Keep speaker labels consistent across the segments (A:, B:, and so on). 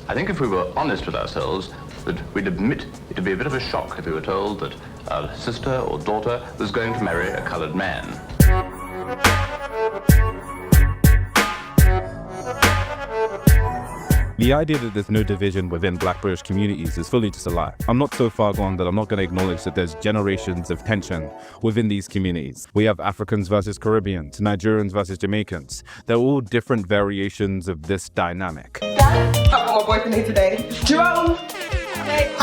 A: I think if we were honest with ourselves, that we'd admit it'd be a bit of a shock if we were told that our sister or daughter was going to marry a coloured man.
B: The idea that there's no division within Black British communities is fully just a lie. I'm not so far gone that I'm not going to acknowledge that there's generations of tension within these communities. We have Africans versus Caribbeans, Nigerians versus Jamaicans. They're all different variations of this dynamic.
C: Dad, I've got my boyfriend here today. Jerome! Hey,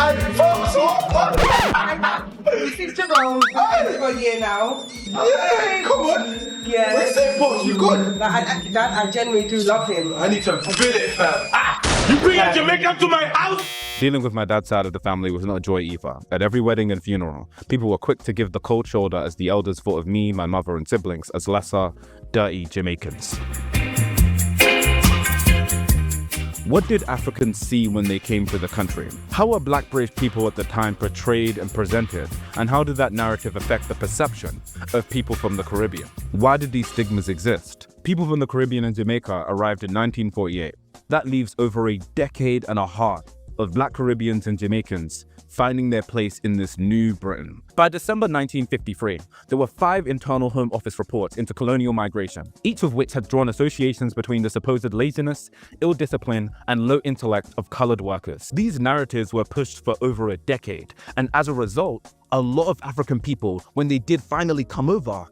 C: this is Jerome. I've been for a year now.
D: Yeah, come on.
C: Yeah.
D: Where's that box? You good?
C: Dad, I genuinely do love him.
D: I need to feel it, fam. You bring a Jamaican to my house?
B: Dealing with my dad's side of the family was not a joy either. At every wedding and funeral, people were quick to give the cold shoulder as the elders thought of me, my mother and siblings as lesser, dirty Jamaicans. What did Africans see when they came to the country? How were Black British people at the time portrayed and presented? And how did that narrative affect the perception of people from the Caribbean? Why did these stigmas exist? People from the Caribbean and Jamaica arrived in 1948. That leaves over a decade and a half of Black Caribbeans and Jamaicans finding their place in this new Britain. By December 1953, there were 5 internal Home Office reports into colonial migration, each of which had drawn associations between the supposed laziness, ill discipline, and low intellect of colored workers. These narratives were pushed for over a decade, and as a result, a lot of African people, when they did finally come over,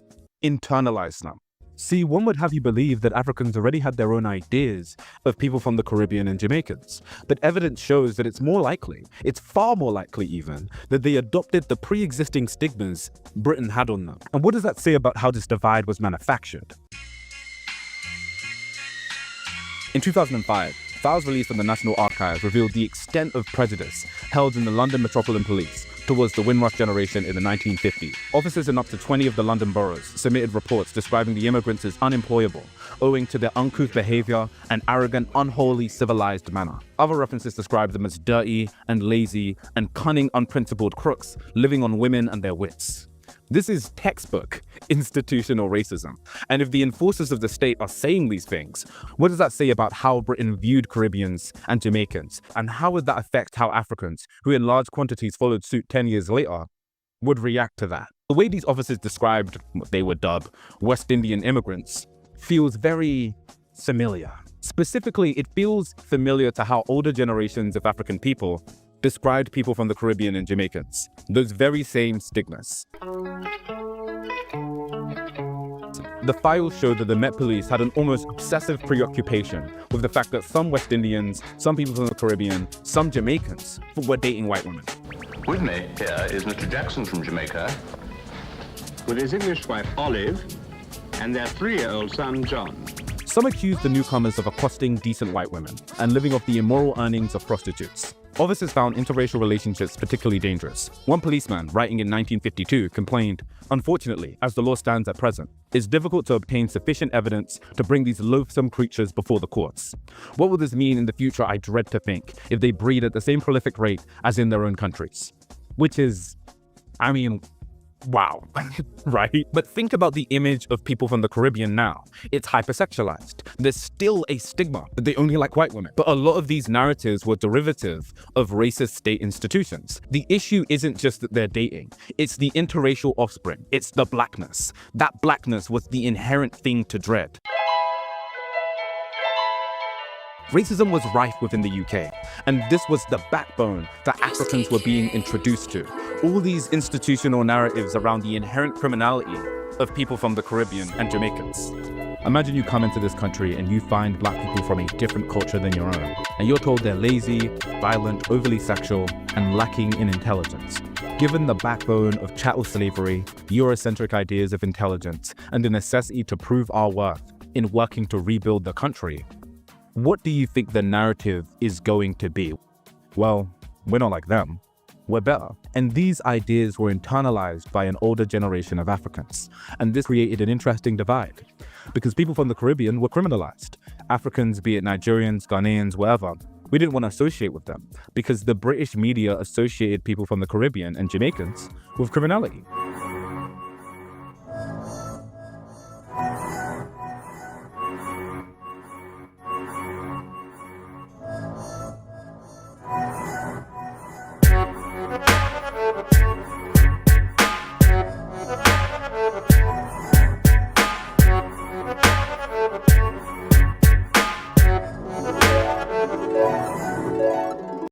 B: internalized them. See, one would have you believe that Africans already had their own ideas of people from the Caribbean and Jamaicans, but evidence shows that it's more likely, it's far more likely even, that they adopted the pre-existing stigmas Britain had on them. And what does that say about how this divide was manufactured? In 2005, files released from the National Archives revealed the extent of prejudice held in the London Metropolitan Police towards the Windrush generation in the 1950s. Officers in up to 20 of the London boroughs submitted reports describing the immigrants as unemployable, owing to their uncouth behavior and arrogant, unholy, civilized manner. Other references describe them as dirty and lazy and cunning, unprincipled crooks living on women and their wits. This is textbook institutional racism. And if the enforcers of the state are saying these things, what does that say about how Britain viewed Caribbeans and Jamaicans? And how would that affect how Africans, who in large quantities followed suit 10 years later, would react to that? The way these officers described what they would dub West Indian immigrants feels very familiar. Specifically, it feels familiar to how older generations of African people described people from the Caribbean and Jamaicans. Those very same stigmas. The files show that the Met Police had an almost obsessive preoccupation with the fact that some West Indians, some people from the Caribbean, some Jamaicans were dating white women.
A: With me here is Mr. Jackson from Jamaica,
E: with his English wife Olive and their 3-year-old son John.
B: Some accused the newcomers of accosting decent white women and living off the immoral earnings of prostitutes. Officers found interracial relationships particularly dangerous. One policeman, writing in 1952, complained, "Unfortunately, as the law stands at present, it's difficult to obtain sufficient evidence to bring these loathsome creatures before the courts. What will this mean in the future, I dread to think, if they breed at the same prolific rate as in their own countries?" Which is, I mean, wow, right? But think about the image of people from the Caribbean now. It's hypersexualized. There's still a stigma that they only like white women. But a lot of these narratives were derivative of racist state institutions. The issue isn't just that they're dating. It's the interracial offspring. It's the blackness. That blackness was the inherent thing to dread. Racism was rife within the UK, and this was the backbone that Africans were being introduced to. All these institutional narratives around the inherent criminality of people from the Caribbean and Jamaicans. Imagine you come into this country and you find Black people from a different culture than your own, and you're told they're lazy, violent, overly sexual, and lacking in intelligence. Given the backbone of chattel slavery, Eurocentric ideas of intelligence, and the necessity to prove our worth in working to rebuild the country, what do you think the narrative is going to be? Well, we're not like them. We're better. And these ideas were internalized by an older generation of Africans. And this created an interesting divide because people from the Caribbean were criminalized. Africans, be it Nigerians, Ghanaians, wherever, we didn't want to associate with them because the British media associated people from the Caribbean and Jamaicans with criminality.